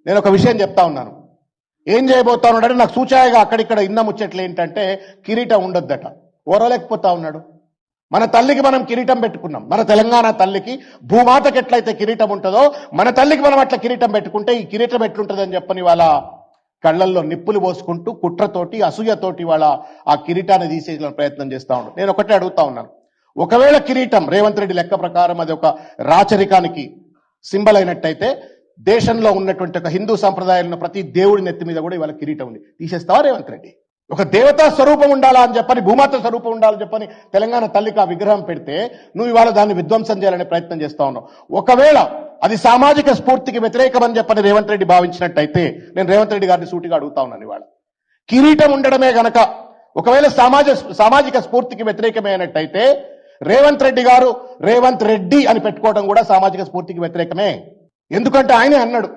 నేను ఒక విషయం చెప్తా ఉన్నాను. ఏం చేయబోతా ఉన్నాడంటే నాకు సూచాయగా అక్కడిక్కడ ఇన్న ముచ్చట్లు ఏంటంటే కిరీటం ఉండొద్దట. ఓరలేకపోతా ఉన్నాడు. మన తల్లికి మనం కిరీటం పెట్టుకున్నాం. మన తెలంగాణ తల్లికి భూమాతకి ఎట్లయితే కిరీటం ఉంటుందో మన తల్లికి మనం అట్లా కిరీటం పెట్టుకుంటే ఈ కిరీటం ఎట్లుంటుందని చెప్పని వాళ్ళ కళ్ళల్లో నిప్పులు పోసుకుంటూ కుట్రతోటి అసూయతోటి వాళ్ళ ఆ కిరీటాన్ని తీసేసిన ప్రయత్నం చేస్తా ఉన్నాడు. నేను ఒకటే అడుగుతా ఉన్నాను, ఒకవేళ కిరీటం రేవంత్ రెడ్డి లెక్క ప్రకారం అది ఒక రాచరికానికి సింబల్ అయినట్టయితే దేశంలో ఉన్నటువంటి ఒక హిందూ సంప్రదాయంలో ప్రతి దేవుడి నెత్తి మీద కూడా ఇవాళ కిరీటం ఉంది. తీసేస్తావా రేవంత్ రెడ్డి? ఒక దేవతా స్వరూపం ఉండాలా అని చెప్పని, భూమాత స్వరూపం ఉండాలని చెప్పని తెలంగాణ తల్లికి ఆ విగ్రహం పెడితే నువ్వు ఇవాళ దాన్ని విధ్వంసం చేయాలనే ప్రయత్నం చేస్తా ఉన్నావు. ఒకవేళ అది సామాజిక స్ఫూర్తికి వ్యతిరేకమని చెప్పని రేవంత్ రెడ్డి భావించినట్టయితే నేను రేవంత్ రెడ్డి గారిని సూటిగా అడుగుతా ఉన్నాను, ఇవాళ కిరీటం ఉండడమే గనక ఒకవేళ సామాజిక స్ఫూర్తికి వ్యతిరేకమే అన్నట్టయితే రేవంత్ రెడ్డి గారు రేవంత్ రెడ్డి అని పెట్టుకోవడం కూడా సామాజిక స్ఫూర్తికి వ్యతిరేకమే. ఎందుకంటే ఆయనే అన్నాడు,